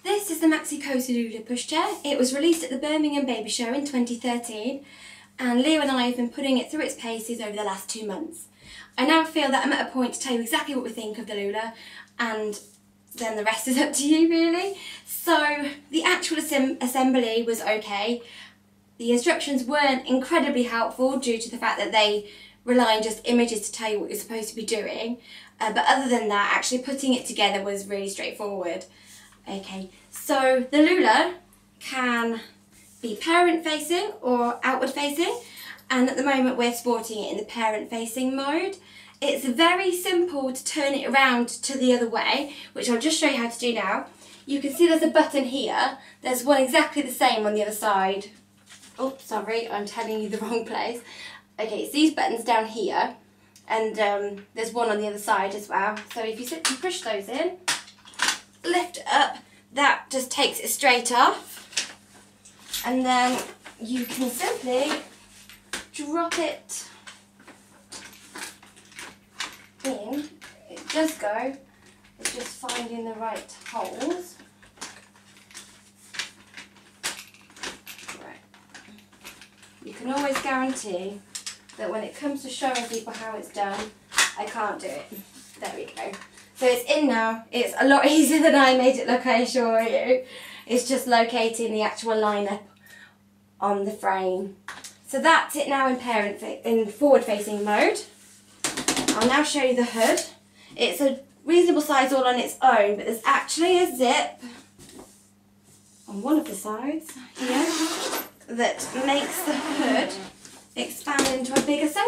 This is the Maxi Cosi Loola pushchair. It was released at the Birmingham Baby Show in 2013 and Leo and I have been putting it through its paces over the last 2 months. I now feel that I'm at a point to tell you exactly what we think of the Loola, and then the rest is up to you really. So the actual assembly was okay. The instructions weren't incredibly helpful due to the fact that they rely on just images to tell you what you're supposed to be doing. But other than that, actually putting it together was really straightforward. Okay, so the Loola can be parent facing or outward facing, and at the moment we're sporting it in the parent facing mode. It's very simple to turn it around to the other way, which I'll just show you how to do now. You can see there's a button here. There's one exactly the same on the other side. Oh, sorry, I'm telling you the wrong place. Okay, it's these buttons down here, and there's one on the other side as well. So if you simply push those in, lift it up, that just takes it straight off, and then you can simply drop it in. It does go, it's just finding the right holes. Right. You can always guarantee that when it comes to showing people how it's done, I can't do it. There we go. So it's in now. It's a lot easier than I made it look, I assure you. It's just locating the actual lineup on the frame. So that's it now in forward-facing mode. I'll now show you the hood. It's a reasonable size all on its own, but there's actually a zip on one of the sides here that makes the hood expand into a bigger sun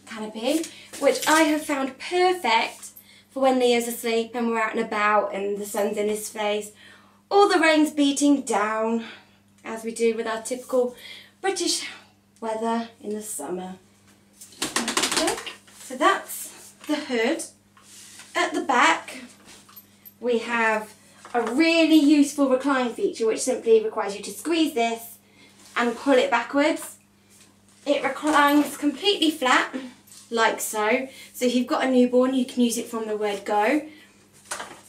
canopy, which I have found perfect for when Leo's asleep and we're out and about and the sun's in his face, or the rain's beating down, as we do with our typical British weather in the summer. So that's the hood. At the back we have a really useful recline feature, which simply requires you to squeeze this and pull it backwards. It reclines completely flat, like so. So if you've got a newborn, you can use it from the word go.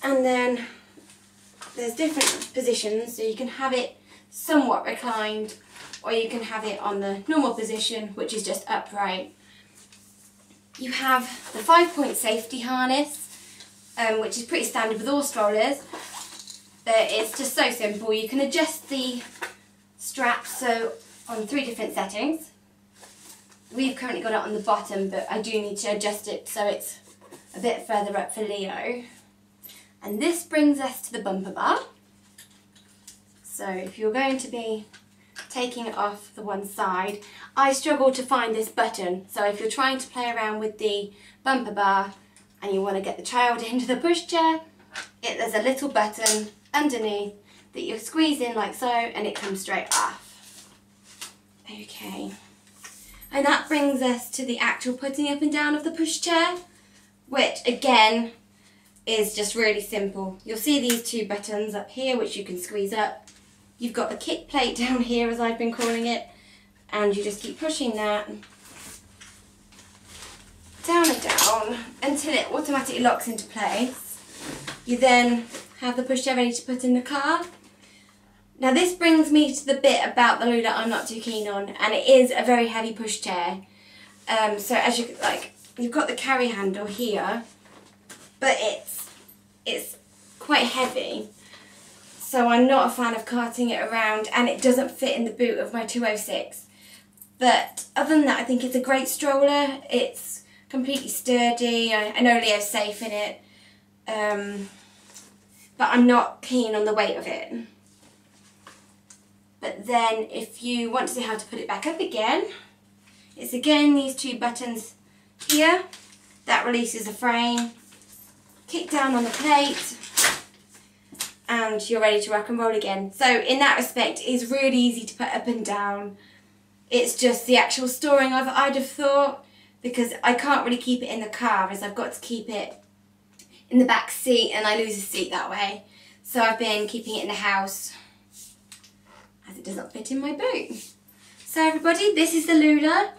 And then there's different positions, so you can have it somewhat reclined, or you can have it on the normal position, which is just upright. You have the 5-point safety harness, which is pretty standard with all strollers. It's just so simple. You can adjust the straps so on 3 different settings. We've currently got it on the bottom, but I do need to adjust it so it's a bit further up for Leo. And this brings us to the bumper bar. So if you're going to be taking it off the one side, I struggle to find this button. So if you're trying to play around with the bumper bar and you want to get the child into the pushchair, there's a little button underneath that you squeeze in like so, and it comes straight off. Okay. And that brings us to the actual putting up and down of the pushchair, which again is just really simple. You'll see these 2 buttons up here which you can squeeze up. You've got the kick plate down here, as I've been calling it, and you just keep pushing that down and down until it automatically locks into place. You then have the pushchair ready to put in the car. Now this brings me to the bit about the Loola I'm not too keen on, and it is a very heavy pushchair. So as you you've got the carry handle here, but it's quite heavy. So I'm not a fan of carting it around, and it doesn't fit in the boot of my 206. But other than that, I think it's a great stroller. It's completely sturdy. I know Leo's safe in it, but I'm not keen on the weight of it. But then if you want to see how to put it back up again, it's again these 2 buttons here. That releases the frame. Kick down on the plate and you're ready to rock and roll again. So in that respect, it's really easy to put up and down. It's just the actual storing of it, I'd have thought, because I can't really keep it in the car, as I've got to keep it in the back seat and I lose a seat that way. So I've been keeping it in the house, as it doesn't fit in my boot. So everybody, this is the Loola.